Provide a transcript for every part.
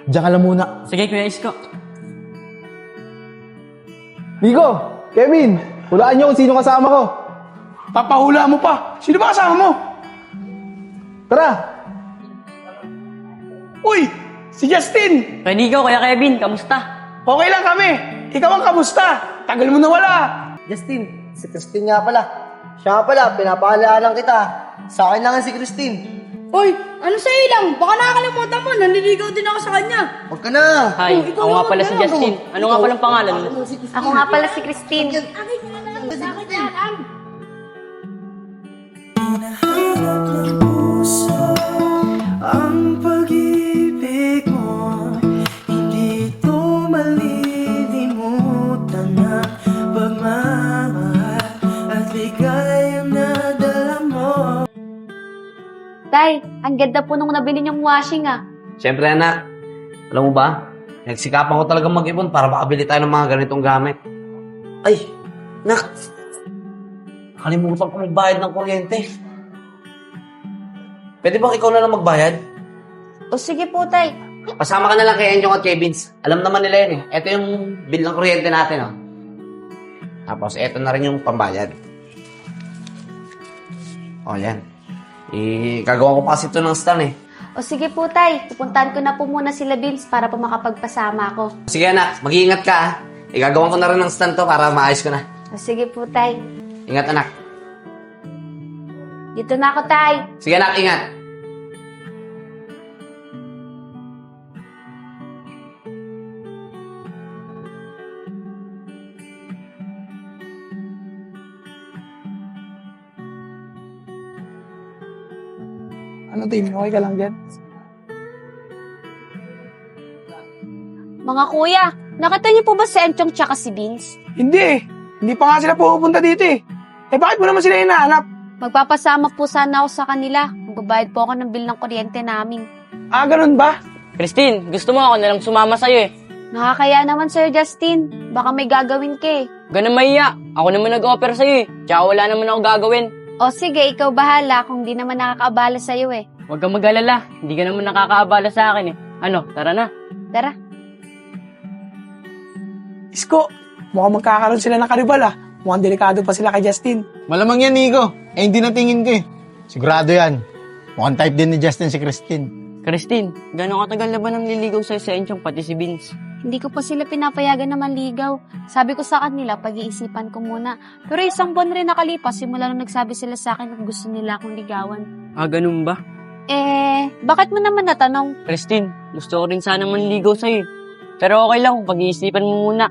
Diyan ka lang muna. Sige, Kuya Isko. Nico, Kevin, hulaan niyo kung sino kasama ko. Papahula mo pa. Sino ba kasama mo? Tara! Uy! Si Justin! Kuya Nico, Kuya Kevin, kamusta? Okay lang kami. Ikaw ang kamusta? Tagal mo na wala. Justin, si Christine nga pala. Siya nga pala, pinapaalala kita. Sa akin lang si Christine. Uy, ano sa'yo lang? Baka nakakalimutan mo, nanliligaw din ako sa kanya. Huwag ka na. Hi, ikaw ako nga naman, pala si ano? Justin. Ano nga palang pangalan mo? Ako nga pala si Christine. Akin ka na lang, sa akin na lang. Ang pag-ibig mo, hindi ito malilimutan na pagmamahal at ligay ang nadala mo. Tay, ang ganda po nung nabili niyong washing ah. Siyempre anak, alam mo ba, nagsikapan ko talaga mag-ipon para makabili tayo ng mga ganitong gamit. Ay, nak, nakalimutan ko magbayad ng kuryente. Pwede bang ikaw na lang magbayad? O sige po, Tay. Pasama ka na lang kay Enjong at kay Vince. Alam naman nila yun eh. Ito yung bill ng kuryente natin, oh. Tapos, ito na rin yung pambayad. O, yan. Gagawa ko pa kasi ito ng stand eh. O sige po, Tay. Pupuntahan ko na po muna sila Vince para po makapagpasama ako. Sige anak, mag-iingat ka ah. Gagawa ko na rin ng stand to para maayos ko na. O sige po, Tay. Ingat anak. Dito na ako, Tay. Sige anak, ingat. Ano, Tim? Okay ka lang dyan? Mga kuya, nakita niyo po ba si Enchong tsaka si Vince? Hindi eh. Hindi pa nga sila pupunta dito eh. Eh bakit mo naman sila hinahanap? Magpapasama po sana ako sa kanila. Magbabayad po ako ng bill ng kuryente namin. Ah, ganun ba? Christine, gusto mo ako na lang sumama sa'yo eh. Nakakaya naman sa'yo, Justin. Baka may gagawin ka eh. Ganun mahiya. Ako naman nag-offer sa'yo eh. Tsaka wala naman ako gagawin. O sige, ikaw bahala kung di naman nakakaabala sa'yo eh. Huwag kang mag-alala. Hindi ka naman nakakaabala sa akin eh. Ano, tara na. Tara. Isko, mukhang magkakaroon sila ng karibal ah. Mukhang delikado pa sila kay Justin. Malamang yan, Nico. Eh, hindi natingin ko eh. Sigurado yan. Mukhang type din ni Justin si Christine. Christine, gano'ng katagal na ba nang liligaw sa'yo sa Enchong pati si Vince? Hindi ko pa sila pinapayagan na manligaw. Sabi ko sa kanila, pag-iisipan ko muna. Pero isang buwan rin nakalipas, simula nung nagsabi sila sa akin at gusto nila akong ligawan. Ah, ganun ba? Bakit mo naman natanong? Christine, gusto ko rin sana manligaw sa'yo eh. Pero okay lang kung pag-iisipan mo muna.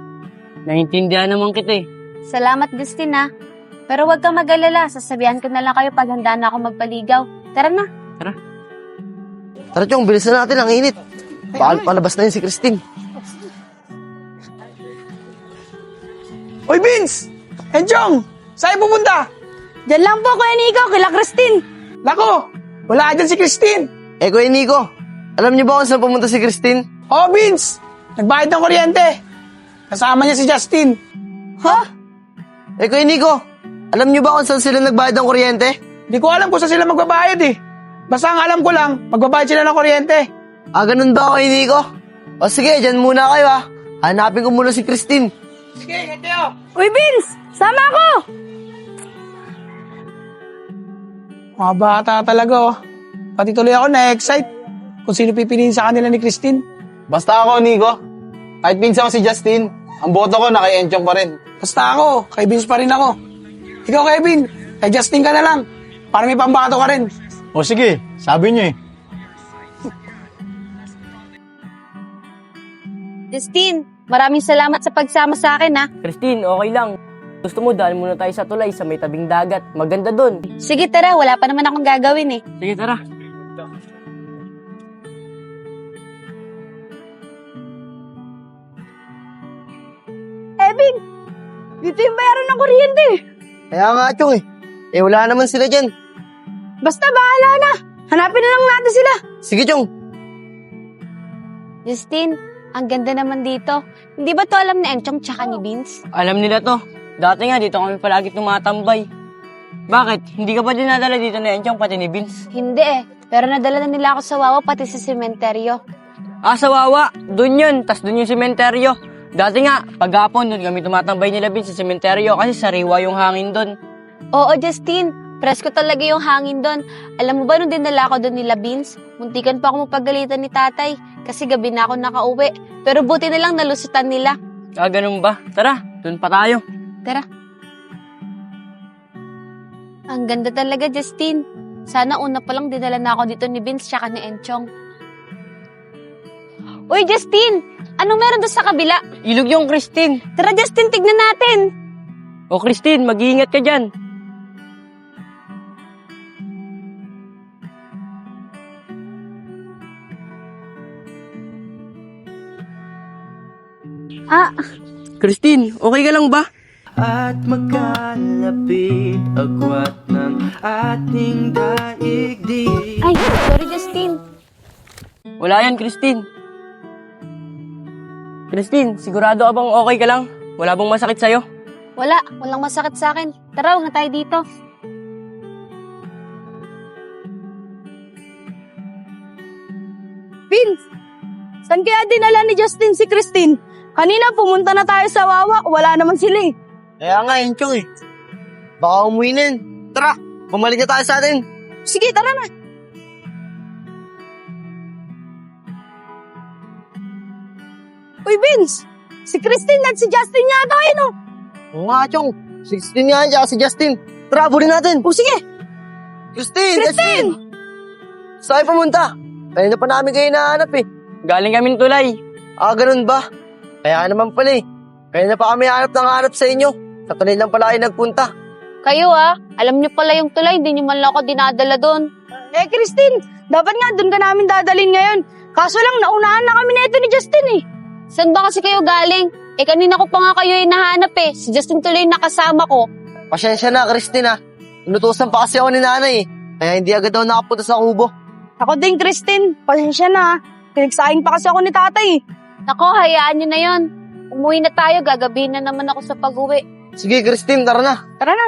Naiintindihan naman kita eh. Salamat, Justin ha. Pero huwag kang mag-alala, sasabihan ko na lang kayo pag handa na ako magpaligaw. Tara na. Tara, Chong, bilisan natin, ang init. Palabas na yun si Christine. Oy, Vince! Enjong! Saan pupunta? Diyan lang po, Kuya Nico, kila Christine. Nako! Wala dyan si Christine! Eh, Kuya Nico, alam niyo ba kung saan pumunta si Christine? Oh, Vince! Nagbayad ng kuryente! Kasama niya si Justin. Ha? Eh, Kuya Nico, alam niyo ba kung saan sila nagbayad ng kuryente? Di ko alam kung saan sila magbabayad eh. Basta ang alam ko lang, magbabayad sila ng kuryente. Ah, ganun ba, Kuya Nico? O sige, dyan muna kayo ha. Hanapin ko muna si Christine. Sige, ingat kayo! Uy, Vince, sama ako. Mga bata talaga oh. Pati tuloy ako na-excite kung sino pipiliin sa kanila ni Christine. Basta ako, Nico. Kahit pinsan ko si Justin, ang boto ko na kay Enchong pa rin. Basta ako, kay Vince pa rin ako. Ikaw, Kevin, kay Justin ka na lang. Para may pambato ka rin. O sige, sabi niyo eh. Justin, maraming salamat sa pagsama sa akin ha. Christine, okay lang. Gusto mo, dahil muna tayo sa tulay sa may tabing dagat. Maganda dun. Sige tara, wala pa naman akong gagawin eh. Sige, tara. Evan, dito yung bayaran ng kuryente. Kaya nga, Chong eh. Eh, wala naman sila dyan. Basta bahala na. Hanapin na lang natin sila. Sige, Chong. Justin, ang ganda naman dito. Hindi ba to alam ni Enchong tsaka ni Vince? Alam nila to. Dati nga, dito kami palagi tumatambay. Bakit? Hindi ka ba dinadala dito ni Enchong pati ni Vince? Hindi eh. Pero nadala na nila ako sa Wawa pati sa sementeryo. Sa Wawa. Doon yun. Tas doon yung sementeryo. Dati nga, paghapon, doon kami tumatambay nila Vince sa sementeryo kasi sariwa yung hangin doon. Oo, Justin. Presko talaga yung hangin doon. Alam mo ba nung dinala ko doon nila Beans? Muntikan pa ako mapagalitan ni tatay kasi gabi na ako nakauwi. Pero buti na lang nalusutan nila. Ganun ba? Tara, doon pa tayo. Tara. Ang ganda talaga, Justin. Sana una pa lang dinala na ako dito ni Vince tsaka ni Enchong. Uy, Justin! Anong meron doon sa kabila? Ilog yung Christine. Tara, Justin, tignan natin. O Christine, mag-iingat ka dyan. Christine, okay ka lang ba? At magkalapit agwat ng ating daigdig. Ay, sorry, Justin. Wala yan, Christine. Christine, sigurado ka bang okay ka lang? Wala bang masakit sa'yo? Walang masakit sa akin. Tara, huwag na tayo dito. Vince, saan kaya dinala ni Justin si Christine? Kanina pumunta na tayo sa Wawa, wala naman sila eh. Kaya nga, Enchong eh. Baka umuwi na yun. Tara, bumalik na tayo sa atin. Sige, tara na. Uy, Vince! Si Christine at si Justin yata yun oh. Oo nga, Chong. 16 nga yan, si Justin. Tara, bulin natin. O sige, Christine! Saan kayo pumunta? Kanina pa namin kayo nahanap eh. Galing kaming tulay. Ganun ba? Kaya naman pala eh. Kanina pa kami hanap sa inyo. Sa tulay lang pala kayo nagpunta. Kayo alam niyo pala yung tulay, hindi niyo man lang ako dinadala doon. Eh Christine, dapat nga doon ka namin dadalhin ngayon. Kaso lang, naunahan na kami na ito ni Justin eh. Saan ba kasi kayo galing? Kanina ko pa nga kayo hinahanap eh. Si Justin tuloy yung nakasama ko. Pasensya na, Christine ah. Inutusan pa kasi ako ni nanay eh. Kaya hindi agad daw nakapunta sa kubo. Ako din, Christine. Pasensya na. Pinagsaing pa kasi ako ni tatay eh. Nako, hayaan niyo na yon. Umuwi na tayo, gagabihin na naman ako sa pag-uwi. Sige, Christine, tara na. Tara na.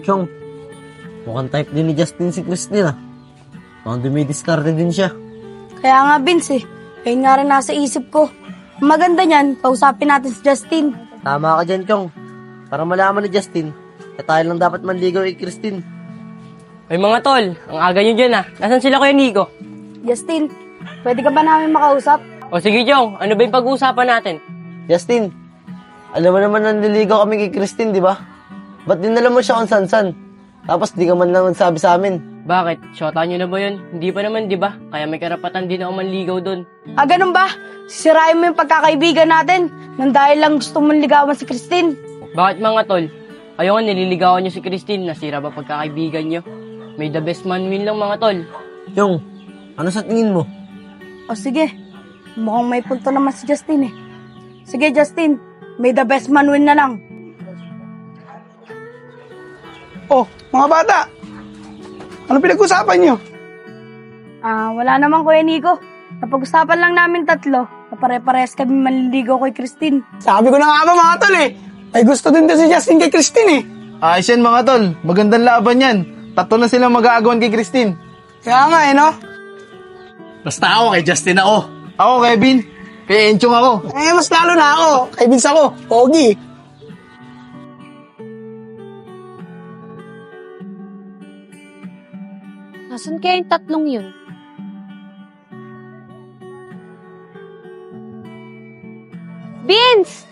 Chong, mukhang type din ni Justin si Christine ah. Mukhang dumidiskarte din siya. Kaya nga, Vince eh. Ayun nga rin nasa isip ko. Ang maganda niyan, kausapin natin si Justin. Tama ka dyan, Chong. Para malaman ni Justin, tayo lang dapat manligaw kay Christine. Ay mga tol, ang aga nyo dyan Nasaan sila Kuya Nico? Justin, pwede ka ba namin makausap? O sige Jong, ano ba yung pag-uusapan natin? Justin, alam mo naman nanliligaw kami kay Christine, di ba? Ba't dinala mo siya kung san-san? Tapos di ka man lang nagsabi sa amin. Bakit? Shota nyo na ba yun? Hindi pa naman, di ba? Kaya may karapatan din ako manligaw doon. Ganun ba? Sisirain mo yung pagkakaibigan natin nang dahil lang gusto mong ligawan si Christine. Bakit mga tol? Kayo nga nililigawan nyo si Christine, nasira ba pagkakaibigan nyo? May the best man win lang mga tol. Chong, ano sa tingin mo? O sige, mukhang may punto naman si Justin eh. Sige Justin, may the best man win na lang. Oh, mga bata. Ano pinag-usapan nyo? Wala naman Kuya Nico. Napag-usapan lang namin tatlo na pare-parehas kami manliligaw kay Christine. Sabi ko na nga ba mga tol eh. Ay gusto din si Justin kay Christine eh. Ayos yan mga tol. Magandang laban yan. Tatlo na silang mag-aagawan kay Christine. Kaya nga no? Basta ako kay Justin ako. Ako Kevin. Kay Enchong ako. Mas lalo na ako. Kay Vince ako. Pogi. Nasaan kaya yung tatlong yun? Vince!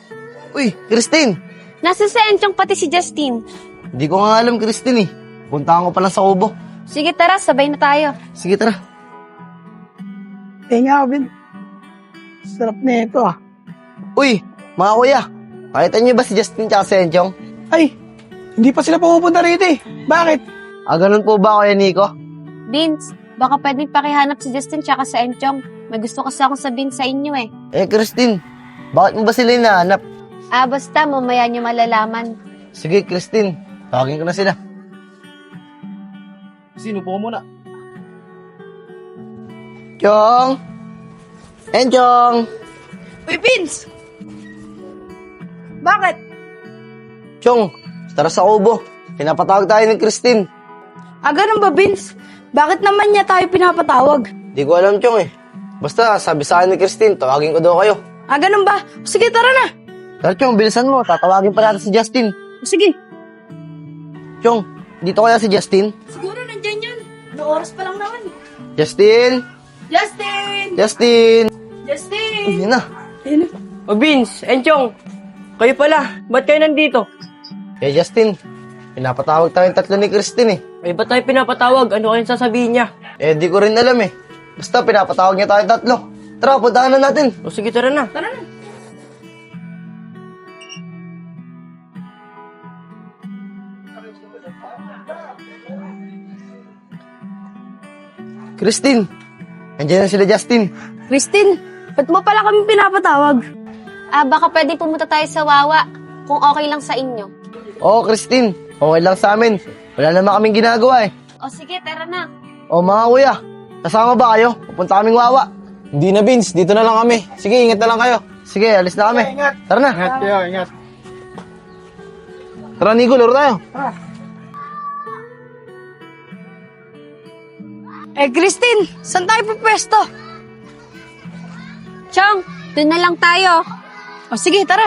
Uy, Christine! Nasa sa Enchong pati si Justin. Hindi ko nga alam, Christine eh. Puntahan ko pa lang sa kubo. Sige tara, sabay na tayo. Sige, tara. Nga, Vin. Sarap na ito ah. Uy, mga kuya. Nakita niyo ba si Justin tsaka si Enchong? Ay, hindi pa sila pumupunta rito eh. Bakit? Ganun po ba, Kuya Nico? Vince, baka pwedeng pakihanap si Justin tsaka sa Enchong. May gusto kasi akong sabihin sa inyo eh. Christine, bakit mo ba sila hinahanap? Basta mamaya nyo malalaman. Sige, Christine. Tawagin ko na sila. Sino po muna? Chong! Enchong! Uy Vince! Bakit? Chong, tara sa kubo. Pinapatawag tayo ni Christine. Ganun ba Vince? Bakit naman niya tayo pinapatawag? Di ko alam, Chong eh. Basta, sabi sa akin ni Christine, tawagin ko daw kayo. Ah, ganun ba? Sige, tara na. Tara, Chong, bilisan mo. Tatawagin pa natin si Justin. Sige. Chong, dito kaya si Justin? Siguro nandyan yun. Ano oras pa lang naman. Justin! Justin! Justin! Justin! Yan na. Ayun na. O Vince, Enchong, kayo pala. Ba't kayo nandito? Eh, Justin, pinapatawag tayong tatlo ni Christine eh. Eh, ba't tayo pinapatawag? Ano kayong sasabihin niya? Eh, di ko rin alam eh. Basta pinapatawag niya tayong tatlo. Tara, puntahan na natin. O sige, tara na. Tara na. Christine, nandiyan na sila Justin. Christine, ba't mo pala kami pinapatawag? Baka pwede pumunta tayo sa Wawa kung okay lang sa inyo. Oo, Christine, okay lang sa amin. Wala naman kaming ginagawa eh. O sige, tara na. O mga kuya, kasama ba kayo? Pupunta kaming Wawa. Hindi na, Vince. Dito na lang kami. Sige, ingat na lang kayo. Sige, alis na kami. Tara na. Ingat kayo, ingat. Tara, Nico, laro tayo. Eh, Christine, saan tayo pupwesto? Chong, dun na lang tayo. O sige, tara.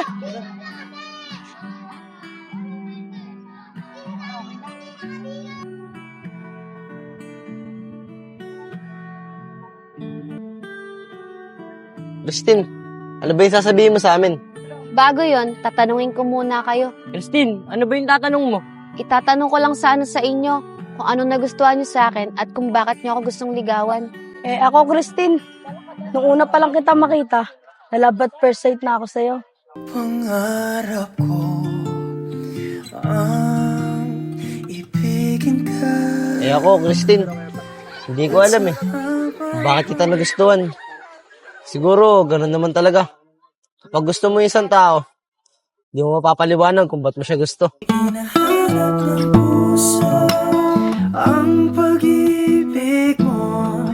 Christine, ano ba yung sasabihin mo sa amin? Bago yon, tatanungin ko muna kayo. Christine, ano ba yung tatanong mo? Itatanong ko lang sana sa inyo kung ano nagustuhan niyo sa akin at kung bakit niyo ako gustong ligawan. Eh, ako, Christine, nung una pa lang kita makita, nalabat first sight na ako sa'yo. Pangarap ko ang ibigin ka. Eh ako, Christine, hindi ko alam eh. Bakit kita nagustuhan? Siguro, ganun naman talaga. Kapag gusto mo yung isang tao, hindi mo mapapaliwanag kung ba't mo siya gusto. Hinahanap ng puso ang pag-ibig mo.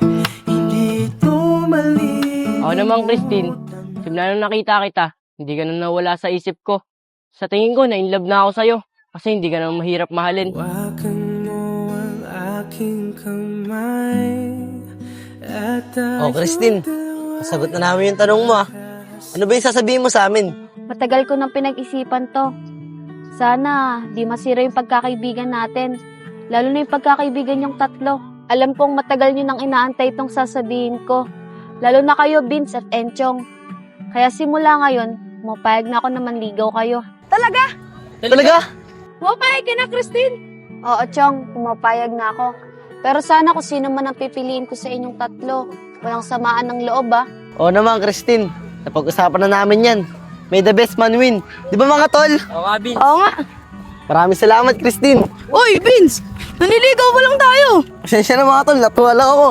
Hindi ito mali. Ako naman, Christine. Simula nung nakita kita, hindi ka na nawala sa isip ko. Sa tingin ko, na-inlove na ako sa'yo. Kasi hindi ka na mahirap mahalin. Wakan mo ang aking kamay at Oh, Christine, nasagot na namin yung tanong mo ah. Ano ba yung sasabihin mo sa amin? Matagal ko nang pinag-isipan to. Sana di masira yung pagkakaibigan natin. Lalo na yung pagkakaibigan yung tatlo. Alam kong matagal nyo nang inaantay itong sasabihin ko. Lalo na kayo, Vince at Enchong. Kaya simula ngayon, mapayag na ako na manligaw kayo. Talaga? Talaga? Mapayag ka na, Christine. Oo, Chong, pumapayag na ako. Pero sana kung sino man ang pipiliin ko sa inyong tatlo, walang samaan ng loob ah. Oo naman, Christine. Napag-usapan na namin yan. May the best man win. Di ba mga tol? Oo nga, Vince. Oo nga. Maraming salamat, Christine. Uy, Vince! Naniligaw pa lang tayo! Pasensya na mga tol, natuwa lang ako.